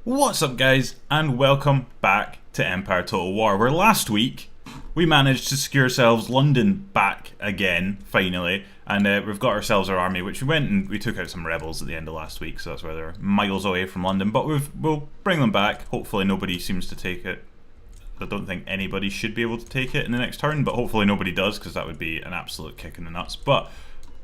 What's up, guys, and welcome back to Empire Total War, where last week we managed to secure ourselves London back again, finally, and we've got ourselves our army, which we went and we took out some rebels at the end of last week, so that's why they're miles away from London, but we'll bring them back. Hopefully nobody seems to take it. I don't think anybody should be able to take it in the next turn, but hopefully nobody does, because that would be an absolute kick in the nuts. But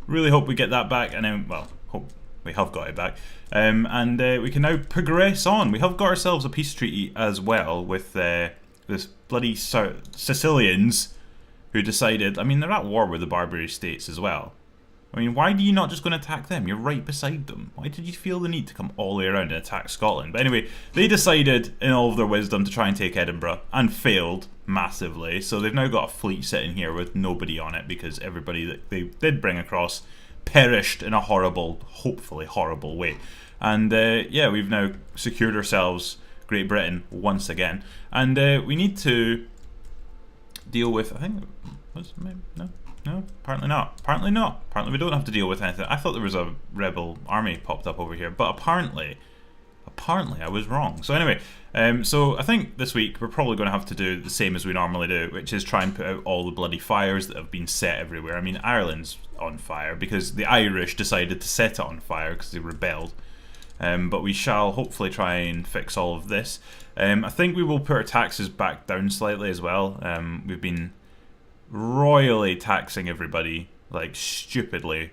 really hope we get that back, and then, well, hope we have got it back, and we can now progress on. We have got ourselves a peace treaty as well with this bloody Sicilians who decided, I mean, they're at war with the Barbary states as well. I mean, why do you not just go and attack them? You're right beside them. Why did you feel the need to come all the way around and attack Scotland? But anyway, they decided in all of their wisdom to try and take Edinburgh and failed massively. So they've now got a fleet sitting here with nobody on it because everybody that they did bring across perished in a horrible, hopefully horrible way. And yeah, we've now secured ourselves Great Britain once again. And we need to deal with, I think, no, apparently not. Apparently not. Apparently we don't have to deal with anything. I thought there was a rebel army popped up over here, but apparently I was wrong. So anyway, so I think this week we're probably going to have to do the same as we normally do, which is try and put out all the bloody fires that have been set everywhere. I mean, Ireland's on fire because the Irish decided to set it on fire because they rebelled. But we shall hopefully try and fix all of this. I think we will put our taxes back down slightly as well. We've been royally taxing everybody, like stupidly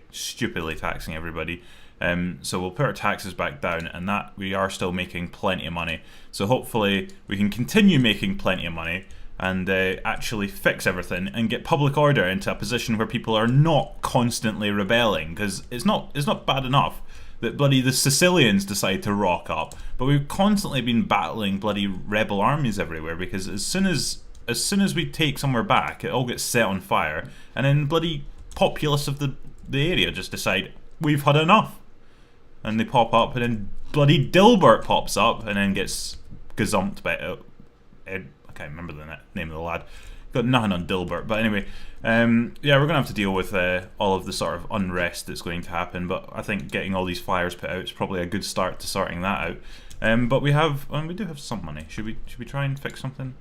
taxing everybody. So we'll put our taxes back down, and that we are still making plenty of money. So hopefully we can continue making plenty of money and actually fix everything and get public order into a position where people are not constantly rebelling, because it's not bad enough that bloody the Sicilians decide to rock up, but we've constantly been battling bloody rebel armies everywhere, because as soon as we take somewhere back, it all gets set on fire, and then bloody populace of the area just decide we've had enough, and they pop up, and then bloody Dilbert pops up and then gets gazumped by Ed. I can't remember the name of the lad. Got nothing on Dilbert, but anyway, yeah, we're gonna have to deal with all of the sort of unrest that's going to happen. But I think getting all these fires put out is probably a good start to sorting that out. But we do have some money. Should we try and fix something?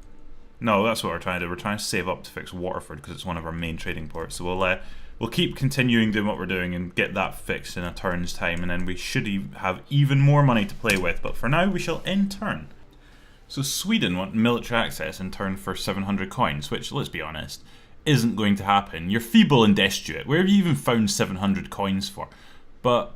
No, that's what we're trying to do. We're trying to save up to fix Waterford because it's one of our main trading ports. So we'll keep continuing doing what we're doing and get that fixed in a turn's time, and then we should have even more money to play with. But for now, we shall end turn. So Sweden want military access in turn for 700 coins, which, let's be honest, isn't going to happen. You're feeble and destitute. Where have you even found 700 coins for? But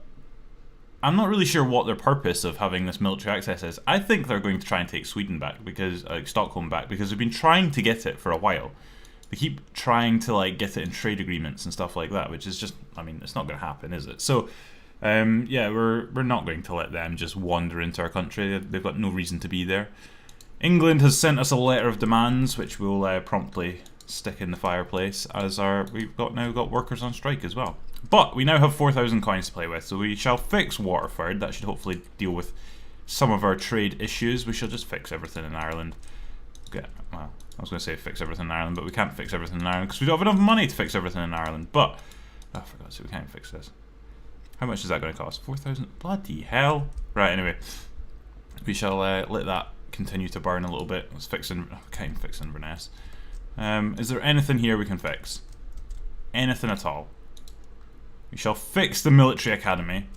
I'm not really sure what their purpose of having this military access is. I think they're going to try and take Sweden back, because Stockholm back, because they've been trying to get it for a while. They keep trying to like get it in trade agreements and stuff like that, which is just, I mean, it's not going to happen, is it? So yeah, we're not going to let them just wander into our country. They've got no reason to be there. England has sent us a letter of demands, which we'll promptly stick in the fireplace, as we've now got workers on strike as well. But we now have 4,000 coins to play with, so we shall fix Waterford. That should hopefully deal with some of our trade issues. We shall just fix everything in Ireland. Well, I was going to say fix everything in Ireland, but we can't fix everything in Ireland because we don't have enough money to fix everything in Ireland. But, oh, for God's sake, we can't fix this. How much is that going to cost? 4,000? Bloody hell. Right, anyway. We shall let that continue to burn a little bit. Let's fix we can't even fix Inverness. Is there anything here we can fix? Anything at all? We shall fix the military academy.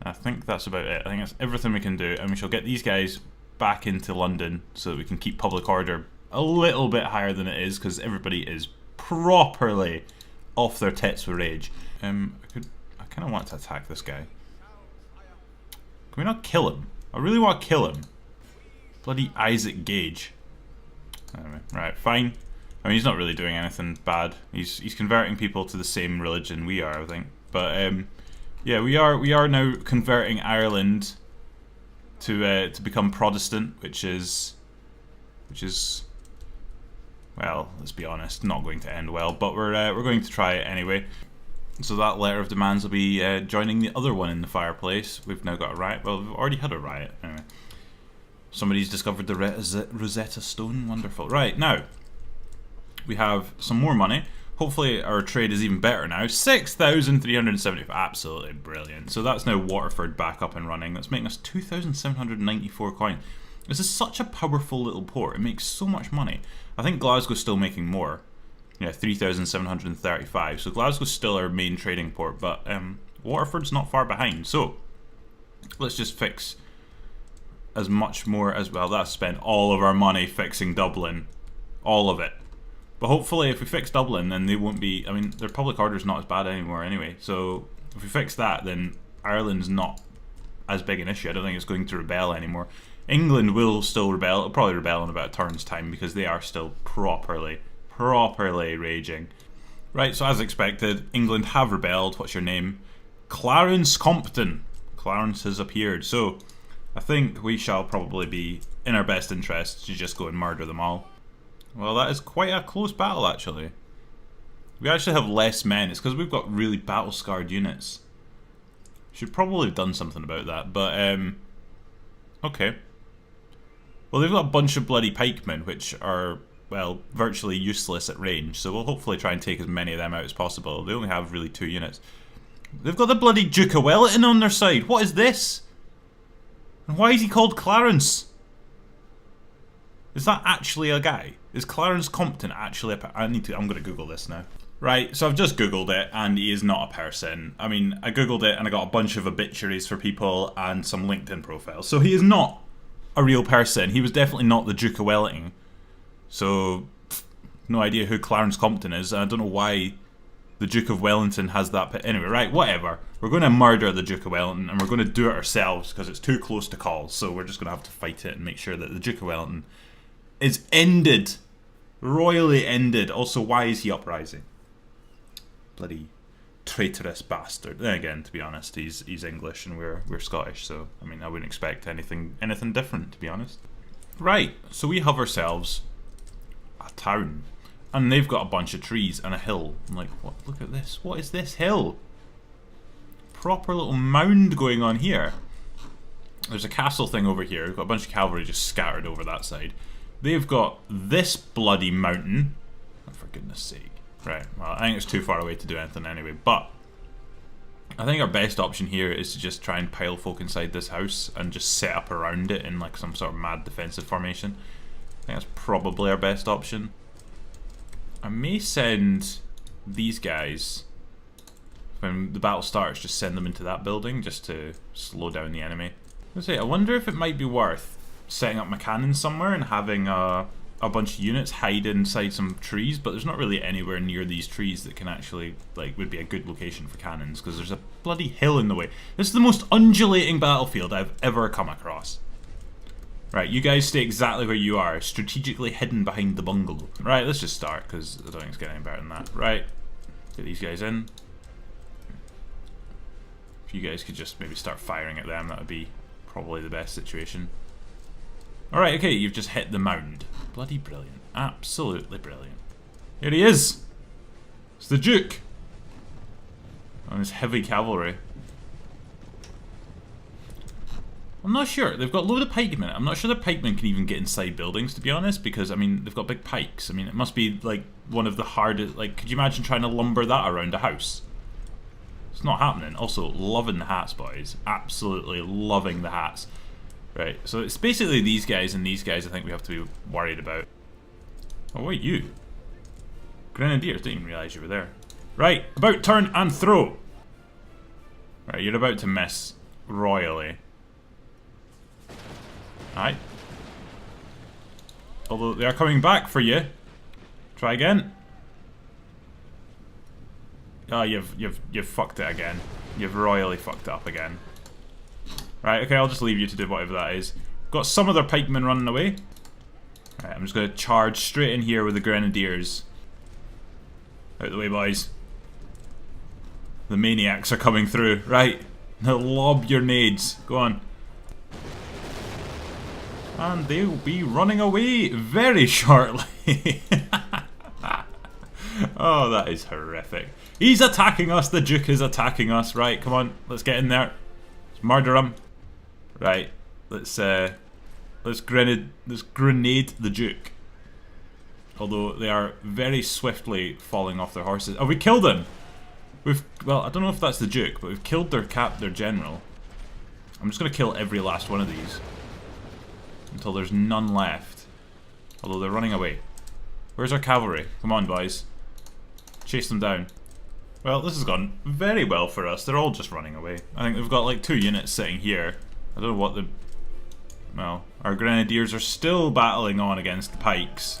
I think that's about it. I think that's everything we can do, and we shall get these guys back into London so that we can keep public order a little bit higher than it is, because everybody is properly off their tits with rage. I kind of want to attack this guy. Can we not kill him? I really want to kill him. Bloody Isaac Gage. Anyway, right, fine. I mean, he's not really doing anything bad. He's converting people to the same religion we are, I think. But yeah, we are now converting Ireland to become Protestant, which is well, let's be honest, not going to end well. But we're going to try it anyway. So that letter of demands will be joining the other one in the fireplace. We've now got a riot. Well, we've already had a riot. Anyway. Somebody's discovered the Rosetta Stone. Wonderful. Right, now, we have some more money. Hopefully our trade is even better now. 6,375, absolutely brilliant. So that's now Waterford back up and running. That's making us 2,794 coin. This is such a powerful little port. It makes so much money. I think Glasgow's still making more. Yeah, 3,735. So Glasgow's still our main trading port, but Waterford's not far behind. So let's just fix as much more as well. That's spent all of our money fixing Dublin. All of it. But hopefully if we fix Dublin, then they won't be... I mean, their public order's not as bad anymore anyway. So if we fix that, then Ireland's not as big an issue. I don't think it's going to rebel anymore. England will still rebel. It'll probably rebel in about a turn's time because they are still properly raging. Right, so as expected, England have rebelled. What's your name? Clarence Compton. Clarence has appeared. So I think we shall probably be in our best interest to just go and murder them all. Well, that is quite a close battle, actually. We actually have less men. It's because we've got really battle-scarred units. Should probably have done something about that, but, okay. Well, they've got a bunch of bloody pikemen, which are, well, virtually useless at range, so we'll hopefully try and take as many of them out as possible. They only have really 2 units. They've got the bloody Duke of Wellington on their side. What is this? And why is he called Clarence? Is that actually a guy? Is Clarence Compton actually a I'm going to Google this now. Right, so I've just Googled it, and he is not a person. I mean, I Googled it, and I got a bunch of obituaries for people, and some LinkedIn profiles. So he is not a real person. He was definitely not the Duke of Wellington. So, no idea who Clarence Compton is. I don't know why the Duke of Wellington has that. Anyway, right, whatever. We're going to murder the Duke of Wellington, and we're going to do it ourselves, because it's too close to call. So we're just going to have to fight it and make sure that the Duke of Wellington is ended. Royally ended. Also, why is he uprising? Bloody traitorous bastard. Then again, to be honest, he's English and we're Scottish, so I mean I wouldn't expect anything different, to be honest. Right, so we have ourselves a town, and they've got a bunch of trees and a hill. I'm like, what? Look at this. What is this hill? Proper little mound going on here. There's a castle thing over here. We've got a bunch of cavalry just scattered over that side. They've got this bloody mountain. Oh, for goodness sake. Right, well, I think it's too far away to do anything anyway, but I think our best option here is to just try and pile folk inside this house and just set up around it in like some sort of mad defensive formation. I think that's probably our best option. I may send these guys, when the battle starts, just send them into that building just to slow down the enemy. I wonder if it might be worth setting up my cannons somewhere and having a bunch of units hide inside some trees, but there's not really anywhere near these trees that can actually, like, would be a good location for cannons, because there's a bloody hill in the way. This is the most undulating battlefield I've ever come across. Right, you guys stay exactly where you are, strategically hidden behind the bungalow. Right, let's just start, because I don't think it's getting any better than that. Right, get these guys in. If you guys could just maybe start firing at them, that would be probably the best situation. Alright, okay, you've just hit the mound. Bloody brilliant. Absolutely brilliant. Here he is! It's the Duke! On his heavy cavalry. I'm not sure. They've got a load of pikemen. I'm not sure the pikemen can even get inside buildings, to be honest, because, I mean, they've got big pikes. I mean, it must be, like, one of the hardest... Like, could you imagine trying to lumber that around a house? It's not happening. Also, loving the hats, boys. Absolutely loving the hats. Right, so it's basically these guys and these guys I think we have to be worried about. Oh, what are you? Grenadiers, didn't even realise you were there. Right, about turn and throw! Right, you're about to miss royally. Alright. Although they are coming back for you. Try again. Oh, you've fucked it again. You've royally fucked it up again. Right, okay, I'll just leave you to do whatever that is. Got some other pikemen running away. Right, I'm just going to charge straight in here with the grenadiers. Out of the way, boys. The maniacs are coming through. Right, now lob your nades. Go on. And they'll be running away very shortly. Oh, that is horrific. He's attacking us. The Duke is attacking us. Right, come on, let's get in there. Let's murder him. Right, let's grenade the Duke. Although they are very swiftly falling off their horses. Oh, we killed them! Well, I don't know if that's the Duke, but we've killed their general. I'm just going to kill every last one of these. Until there's none left. Although they're running away. Where's our cavalry? Come on, boys. Chase them down. Well, this has gone very well for us. They're all just running away. I think we've got like 2 units sitting here. I don't know what the... Well, our grenadiers are still battling on against the pikes.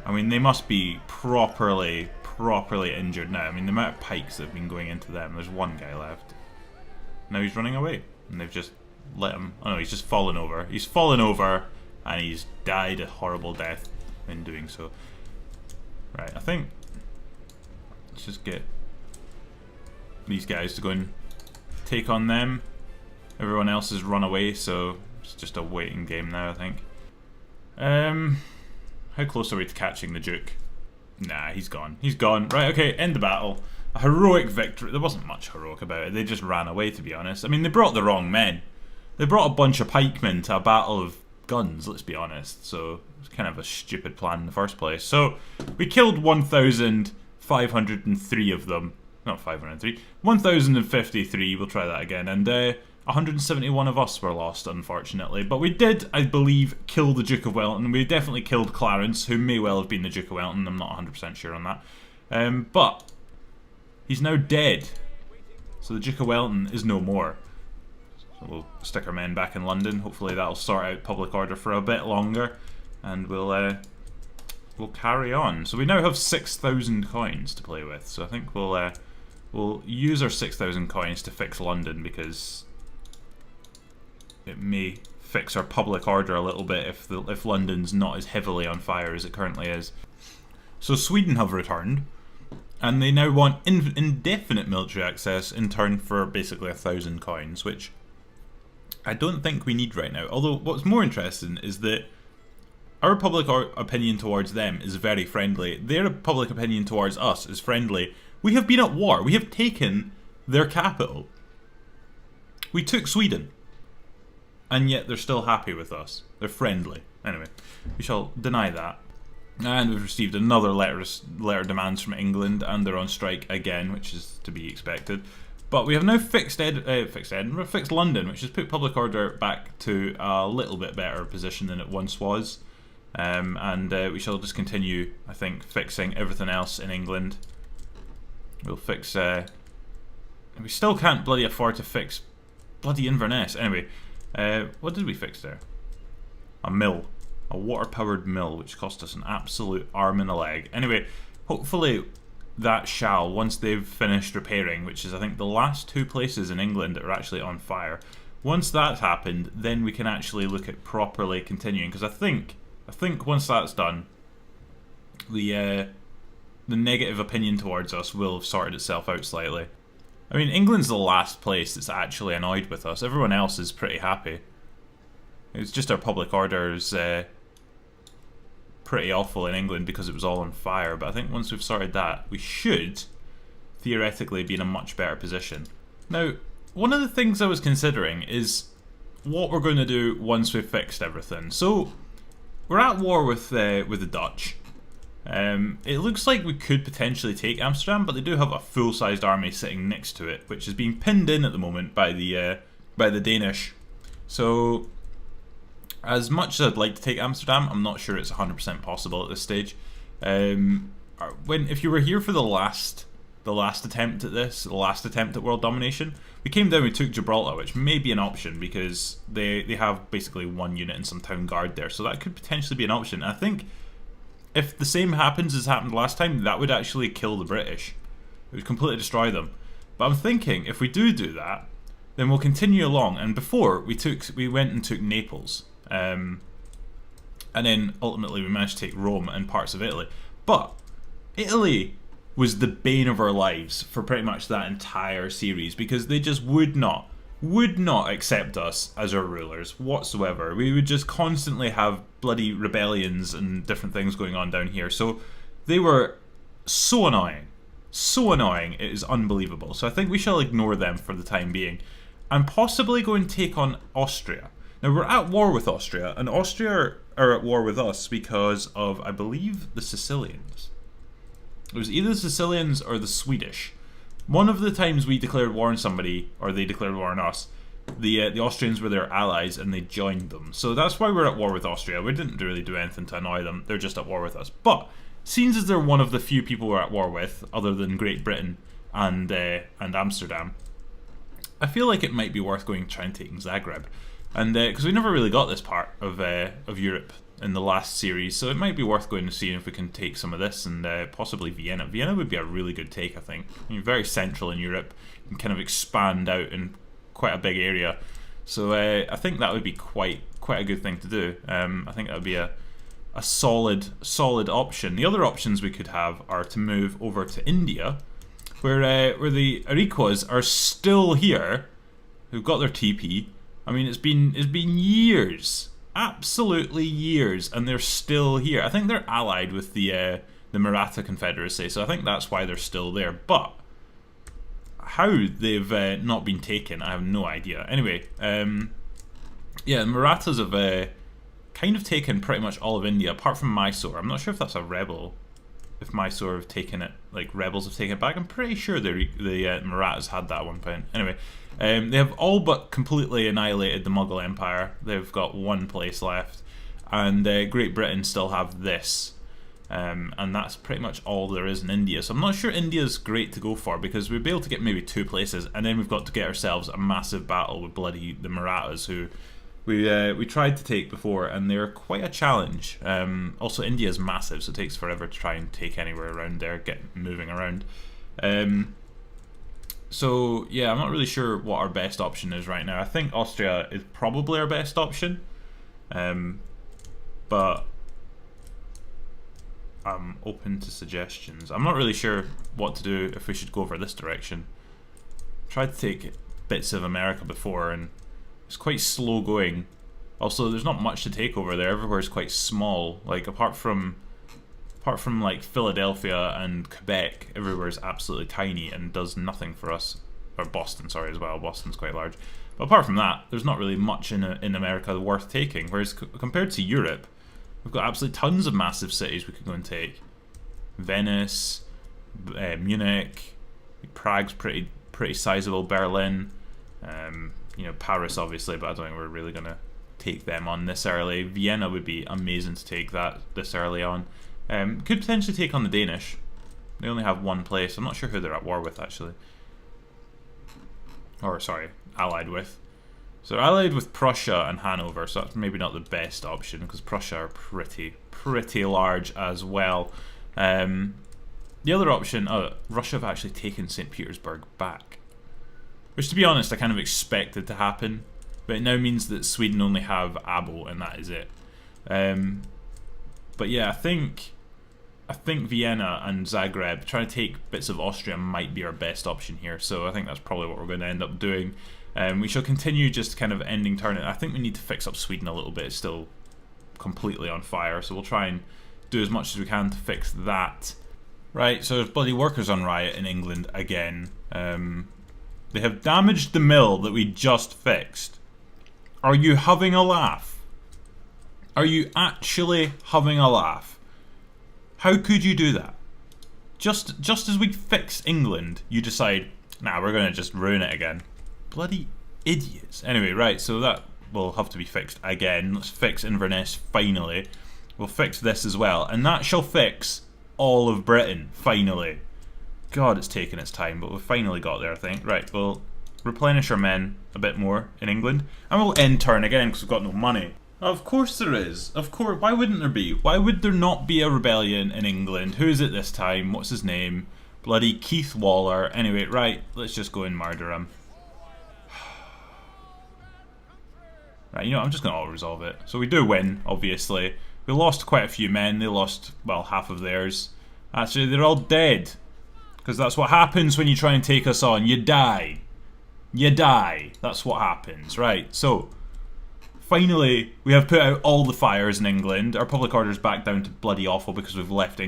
I mean, they must be properly injured now. I mean, the amount of pikes that have been going into them. There's one guy left. Now he's running away. And they've just let him... Oh no, he's just fallen over. He's fallen over and he's died a horrible death in doing so. Right, I think... Let's just get these guys to go and take on them. Everyone else has run away, so it's just a waiting game now, I think. How close are we to catching the Duke? Nah, he's gone. He's gone. Right, okay, end the battle. A heroic victory. There wasn't much heroic about it. They just ran away, to be honest. I mean, they brought the wrong men. They brought a bunch of pikemen to a battle of guns, let's be honest. So, it's kind of a stupid plan in the first place. So, we killed 1,503 of them. Not 503. 1,053. We'll try that again. And 171 of us were lost, unfortunately. But we did, I believe, kill the Duke of Wellington. We definitely killed Clarence, who may well have been the Duke of Wellington. I'm not 100% sure on that. But he's now dead. So the Duke of Wellington is no more. So we'll stick our men back in London. Hopefully that'll sort out public order for a bit longer. And we'll carry on. So we now have 6,000 coins to play with. So I think we'll use our 6,000 coins to fix London, because it may fix our public order a little bit if London's not as heavily on fire as it currently is. So Sweden have returned, and they now want indefinite military access in turn for basically 1,000 coins, which I don't think we need right now. Although what's more interesting is that our public opinion towards them is very friendly. Their public opinion towards us is friendly. We have been at war. We have taken their capital. We took Sweden. And yet they're still happy with us. They're friendly. Anyway, we shall deny that. And we've received another letter demands from England, and they're on strike again, which is to be expected. But we have now fixed London, which has put public order back to a little bit better position than it once was. And we shall just continue, I think, fixing everything else in England. We'll fix... we still can't bloody afford to fix bloody Inverness. Anyway... what did we fix there? A mill. A water-powered mill, which cost us an absolute arm and a leg. Anyway, hopefully that shall, once they've finished repairing, which is I think the last 2 places in England that are actually on fire, once that's happened, then we can actually look at properly continuing, because I think once that's done, the negative opinion towards us will have sorted itself out slightly. I mean, England's the last place that's actually annoyed with us. Everyone else is pretty happy. It's just our public order is pretty awful in England because it was all on fire. But I think once we've sorted that, we should theoretically be in a much better position. Now, one of the things I was considering is what we're going to do once we've fixed everything. So, we're at war with the Dutch. It looks like we could potentially take Amsterdam, but they do have a full-sized army sitting next to it, which is being pinned in at the moment by the Danish. So, as much as I'd like to take Amsterdam, I'm not sure it's 100% possible at this stage. If you were here for the last attempt at this, the last attempt at world domination, we came down, we took Gibraltar, which may be an option because they have basically 1 unit and some town guard there, so that could potentially be an option. And I think if the same happens as happened last time, that would actually kill the British. It would completely destroy them. But I'm thinking, if we do that, then we'll continue along. And before, we went and took Naples. And then, ultimately, we managed to take Rome and parts of Italy. But Italy was the bane of our lives for pretty much that entire series, because they just would not accept us as our rulers whatsoever. We would just constantly have bloody rebellions and different things going on down here. So they were so annoying. So annoying, it is unbelievable. So I think we shall ignore them for the time being. And possibly go and take on Austria. Now we're at war with Austria, and Austria are at war with us because of, I believe, the Sicilians. It was either the Sicilians or the Swedish. One of the times we declared war on somebody, or they declared war on us, the Austrians were their allies and they joined them. So that's why we're at war with Austria. We didn't really do anything to annoy them. They're just at war with us. But seems as they're one of the few people we're at war with, other than Great Britain and Amsterdam, I feel like it might be worth going to try and taking Zagreb. And because we never really got this part of Europe in the last series, so it might be worth going to see if we can take some of this and possibly Vienna. Vienna would be a really good take, I think. I mean, very central in Europe and kind of expand out in quite a big area. So I think that would be quite a good thing to do. I think that would be a solid option. The other options we could have are to move over to India, where the Iroquois are still here, who've got their TP. I mean, it's been years, absolutely years, and they're still here. I think they're allied with the Maratha Confederacy, so I think that's why they're still there. But how they've not been taken, I have no idea. Anyway, yeah, the Marathas have kind of taken pretty much all of India, apart from Mysore. I'm not sure if that's a rebel. If Mysore have taken it, like rebels have taken it back, I'm pretty sure the Marathas had that at one point. Anyway, they have all but completely annihilated the Mughal Empire. They've got one place left, and Great Britain still have this, and that's pretty much all there is in India. So I'm not sure India's great to go for, because we'd be able to get maybe 2 places, and then we've got to get ourselves a massive battle with bloody the Marathas, who we tried to take before, and they're quite a challenge. Also, India is massive, so it takes forever to try and take anywhere around there, get moving around. So yeah, I'm not really sure what our best option is right now. I think Austria is probably our best option, but I'm open to suggestions. I'm not really sure what to do, if we should go over this direction. Tried to take bits of America before, and it's quite slow going. Also, there's not much to take over there. Everywhere's quite small. Like apart from like Philadelphia and Quebec, everywhere's absolutely tiny and does nothing for us. Or Boston, sorry, as well. Boston's quite large. But apart from that, there's not really much in America worth taking. Whereas compared to Europe, we've got absolutely tons of massive cities we could go and take. Venice, Munich, Prague's pretty sizable. Berlin. You know, Paris obviously, but I don't think we're really going to take them on this early. Vienna would be amazing to take that this early on. Could potentially take on the Danish. They only have one place. I'm not sure who they're at war with, actually. Or, sorry, allied with. So allied with Prussia and Hanover, so that's maybe not the best option, because Prussia are pretty large as well. The other option, Russia have actually taken St. Petersburg back. Which, to be honest, I kind of expected to happen, but it now means that Sweden only have Abo, and that is it. But yeah, I think Vienna and Zagreb, trying to take bits of Austria, might be our best option here. So I think that's probably what we're going to end up doing. We shall continue just kind of ending turn. I think we need to fix up Sweden a little bit. It's still completely on fire, so we'll try and do as much as we can to fix that. Right, so there's bloody workers on riot in England again. They have damaged the mill that we just fixed. Are you having a laugh? Are you actually having a laugh? How could you do that? Just as we fix England, you decide, nah, we're going to just ruin it again. Bloody idiots. Anyway, right, so that will have to be fixed again. Let's fix Inverness, finally. We'll fix this as well. And that shall fix all of Britain, finally. God, it's taken its time, but we've finally got there, I think. Right, we'll replenish our men a bit more in England. And we'll end turn again, because we've got no money. Of course there is. Of course. Why wouldn't there be? Why would there not be a rebellion in England? Who is it this time? What's his name? Bloody Keith Waller. Anyway, right, let's just go and murder him. Right, you know, I'm just going to auto-resolve it. So we do win, obviously. We lost quite a few men. They lost, well, half of theirs. Actually, they're all dead. Because that's what happens when you try and take us on. You die. You die. That's what happens. Right, so finally, we have put out all the fires in England. Our public order's back down to bloody awful because we've left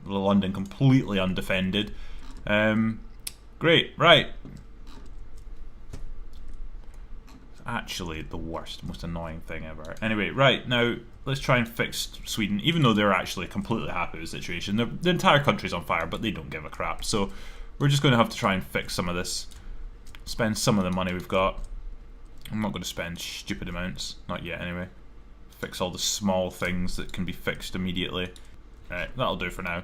London completely undefended. Great, right. Actually, the worst, most annoying thing ever. Anyway, right, now, let's try and fix Sweden, even though they're actually completely happy with the situation. The entire country's on fire, but they don't give a crap. So, we're just going to have to try and fix some of this. Spend some of the money we've got. I'm not going to spend stupid amounts. Not yet, anyway. Fix all the small things that can be fixed immediately. Right, that'll do for now.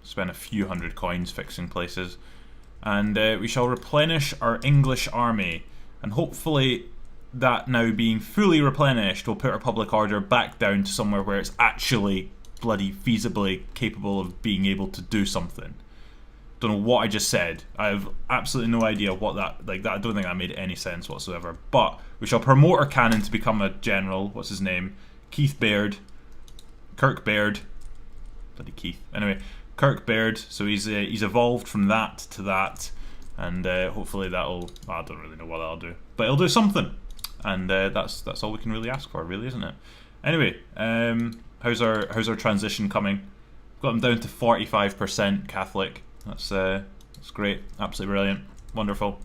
Spend a few hundred coins fixing places. And we shall replenish our English army. And hopefully that now being fully replenished will put our public order back down to somewhere where it's actually bloody feasibly capable of being able to do something. Don't know what I just said. I have absolutely no idea what that, like that, I don't think that made any sense whatsoever. But we shall promote our cannon to become a general. What's his name? Keith Baird. Kirk Baird. Bloody Keith. Anyway, Kirk Baird. So he's evolved from that to that. And hopefully that'll, I don't really know what that'll do. But it'll do something. And that's all we can really ask for, really, isn't it? Anyway, how's our transition coming? Got them down to 45% Catholic. That's great. Absolutely brilliant. Wonderful.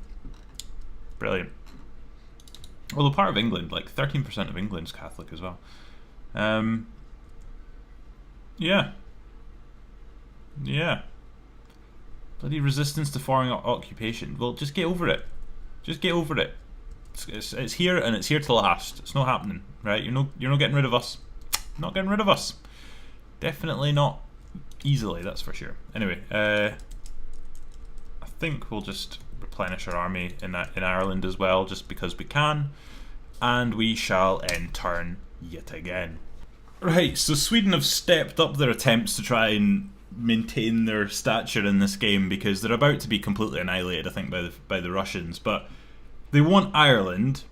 Brilliant. Although part of England, like 13% of England's Catholic as well. Yeah. Yeah. Bloody resistance to foreign occupation. Well, just get over it. Just get over it. It's here and it's here to last. It's not happening, right? You're not getting rid of us. Not getting rid of us. Definitely not easily, that's for sure. Anyway, I think we'll just replenish our army in Ireland as well, just because we can, and we shall end turn yet again. Right, so Sweden have stepped up their attempts to try and maintain their stature in this game because they're about to be completely annihilated, I think, by the Russians. But they want Ireland.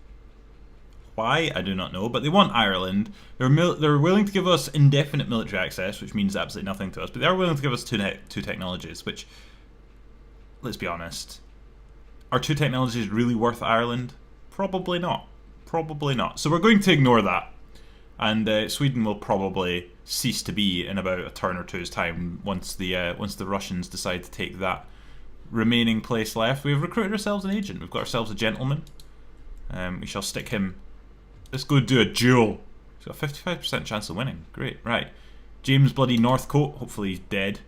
Why? I do not know, but they want Ireland. They're willing to give us indefinite military access, which means absolutely nothing to us, but they are willing to give us two technologies, which, let's be honest, are two technologies really worth Ireland? Probably not. Probably not. So we're going to ignore that, and Sweden will probably cease to be in about a turn or two's time once the Russians decide to take that remaining place left. We've recruited ourselves an agent. We've got ourselves a gentleman. We shall stick him. Let's go do a duel. He's got a 55% chance of winning. Great, right. James bloody Northcote. Hopefully he's dead.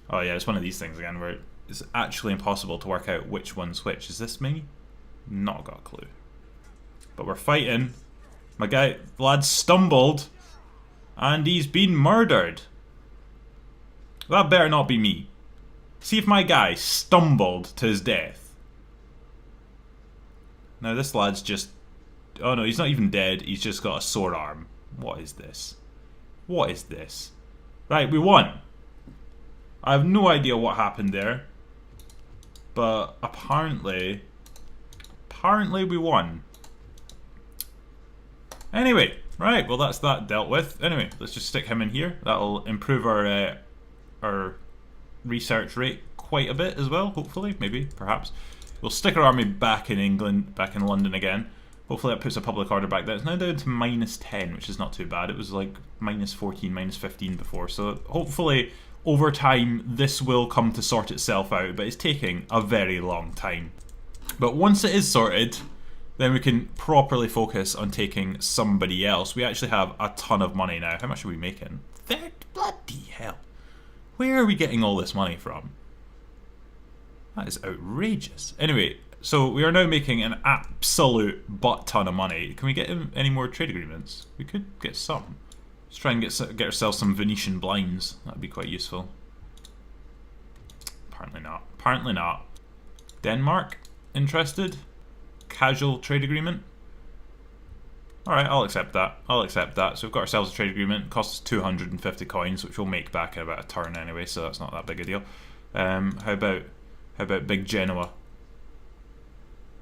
Oh yeah, it's one of these things again where it's actually impossible to work out which one's which. Is this me? Not got a clue. But we're fighting. My guy, lad stumbled. And he's been murdered. That better not be me. See if my guy stumbled to his death. Now this lad's just... Oh no, he's not even dead. He's just got a sore arm. What is this? What is this? Right, we won. I have no idea what happened there. But apparently we won. Anyway, right, well that's that dealt with. Anyway, let's just stick him in here. That'll improve our research rate quite a bit as well, hopefully, maybe, perhaps. We'll stick our army back in England, back in London again. Hopefully that puts a public order back there. It's now down to -10, which is not too bad. It was like -14, -15 before. So hopefully over time this will come to sort itself out, but it's taking a very long time. But once it is sorted, then we can properly focus on taking somebody else. We actually have a ton of money now. How much are we making? Bloody hell. Where are we getting all this money from? That is outrageous. Anyway, so we are now making an absolute butt ton of money. Can we get any more trade agreements? We could get some. Let's try and get ourselves some Venetian blinds. That'd be quite useful. Apparently not. Apparently not. Denmark? Interested? Casual trade agreement? Alright, I'll accept that. I'll accept that. So we've got ourselves a trade agreement. It costs us 250 coins, which we'll make back in about a turn anyway, so that's not that big a deal. How about Big Genoa?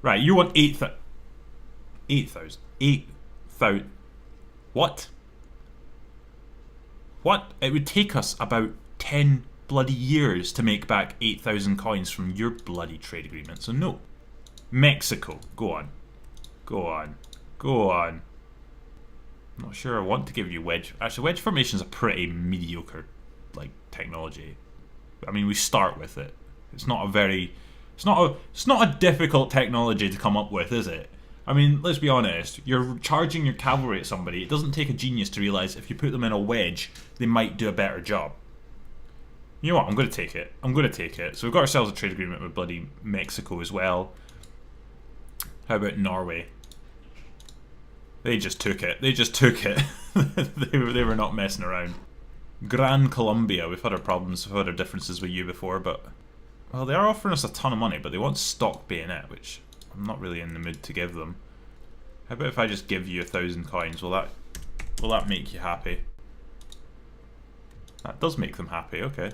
Right, you want 8,000. 8,000. What? What? It would take us about 10 bloody years to make back 8,000 coins from your bloody trade agreement, so no. Mexico, go on. Go on. Go on. I'm not sure I want to give you wedge. Actually, wedge formation is a pretty mediocre, like, technology. I mean, we start with it. It's not a very... It's not a difficult technology to come up with, is it? I mean, let's be honest, you're charging your cavalry at somebody. It doesn't take a genius to realise if you put them in a wedge, they might do a better job. You know what, I'm going to take it. I'm going to take it. So we've got ourselves a trade agreement with bloody Mexico as well. How about Norway? They just took it. They just took it. they were not messing around. Gran Colombia, we've had our problems, we've had our differences with you before, but... Well, they are offering us a ton of money, but they want stock bayonet, which I'm not really in the mood to give them. How about if I just give you 1,000 coins? Will that make you happy? That does make them happy, okay.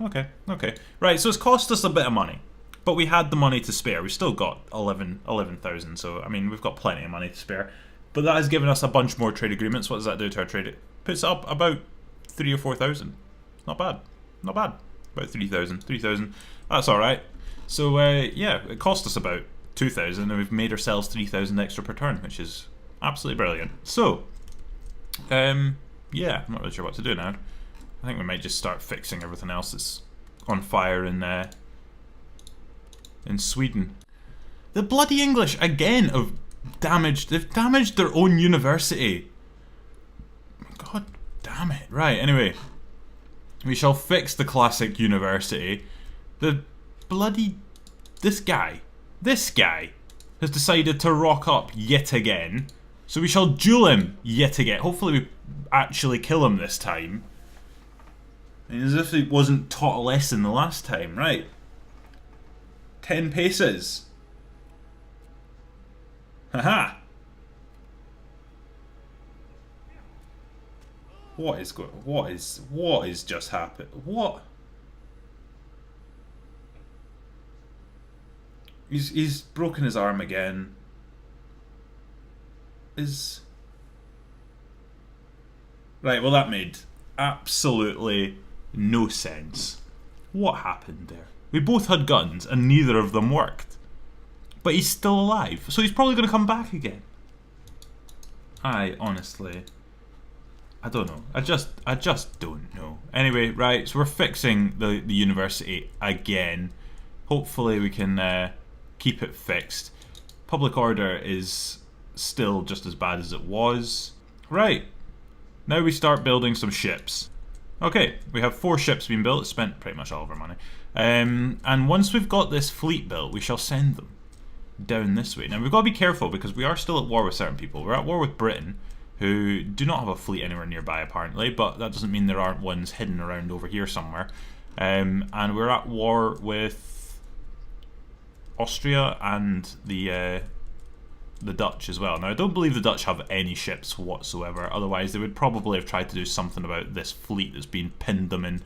Okay. Right, so it's cost us a bit of money. But we had the money to spare. We've still got 11,000, so I mean, we've got plenty of money to spare. But that has given us a bunch more trade agreements. What does that do to our trade? It puts it up about 3,000 or 4,000. Not bad. Not bad. About 3,000. That's alright. So, yeah, it cost us about 2,000 and we've made ourselves 3,000 extra per turn, which is absolutely brilliant. So, yeah, I'm not really sure what to do now. I think we might just start fixing everything else that's on fire in Sweden. The bloody English, again, they've damaged their own university. God damn it. Right, anyway. We shall fix the classic university. The bloody... This guy has decided to rock up yet again. So we shall duel him yet again. Hopefully we actually kill him this time. And as if he wasn't taught a lesson the last time. Right. 10 paces. Haha. What is just happened? What? He's broken his arm again. Right, well that made absolutely no sense. What happened there? We both had guns and neither of them worked. But he's still alive, so he's probably going to come back again. I don't know. I just don't know. Anyway, right, so we're fixing the university again. Hopefully we can keep it fixed. Public order is still just as bad as it was. Right, now we start building some ships. Okay, we have 4 ships being built. It's spent pretty much all of our money. And once we've got this fleet built, we shall send them down this way. Now we've got to be careful because we are still at war with certain people. We're at war with Britain, who do not have a fleet anywhere nearby apparently, but that doesn't mean there aren't ones hidden around over here somewhere. And we're at war with Austria and the Dutch as well. Now I don't believe the Dutch have any ships whatsoever, otherwise they would probably have tried to do something about this fleet that's been pinned them in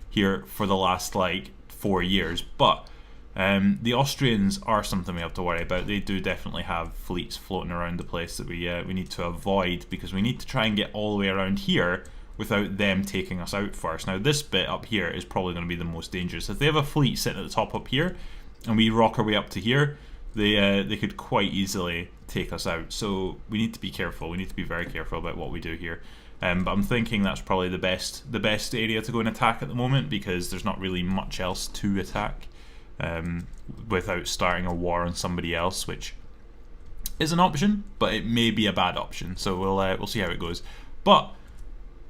here for the last like 4 years. But the Austrians are something we have to worry about. They do definitely have fleets floating around the place that we need to avoid, because we need to try and get all the way around here without them taking us out first. Now this bit up here is probably going to be the most dangerous. If they have a fleet sitting at the top up here and we rock our way up to here, they could quite easily take us out. So we need to be careful. We need to be very careful about what we do here. But I'm thinking that's probably the best area to go and attack at the moment, because there's not really much else to attack without starting a war on somebody else, which is an option, but it may be a bad option. So we'll see how it goes. But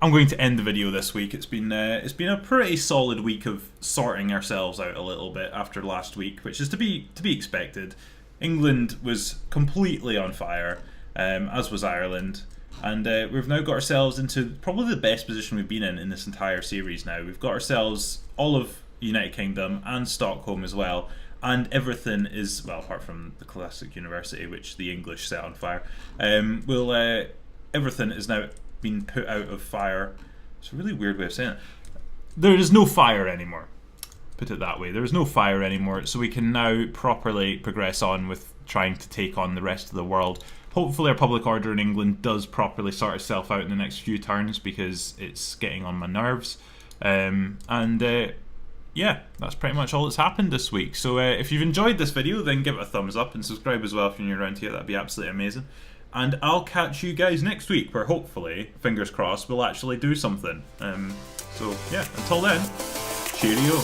I'm going to end the video this week. It's been a pretty solid week of sorting ourselves out a little bit after last week, which is to be expected. England was completely on fire, as was Ireland, and we've now got ourselves into probably the best position we've been in this entire series now. We've got ourselves all of the United Kingdom and Stockholm as well, and everything is, well, apart from the classic university which the English set on fire, everything is now been put out of fire. It's a really weird way of saying it. There is no fire anymore. Put it that way. There is no fire anymore, so we can now properly progress on with trying to take on the rest of the world. Hopefully our public order in England does properly sort itself out in the next few turns, because it's getting on my nerves. Yeah, that's pretty much all that's happened this week. So if you've enjoyed this video, then give it a thumbs up and subscribe as well if you're new around here. That'd be absolutely amazing. And I'll catch you guys next week, where hopefully, fingers crossed, we'll actually do something. So yeah, until then, cheerio.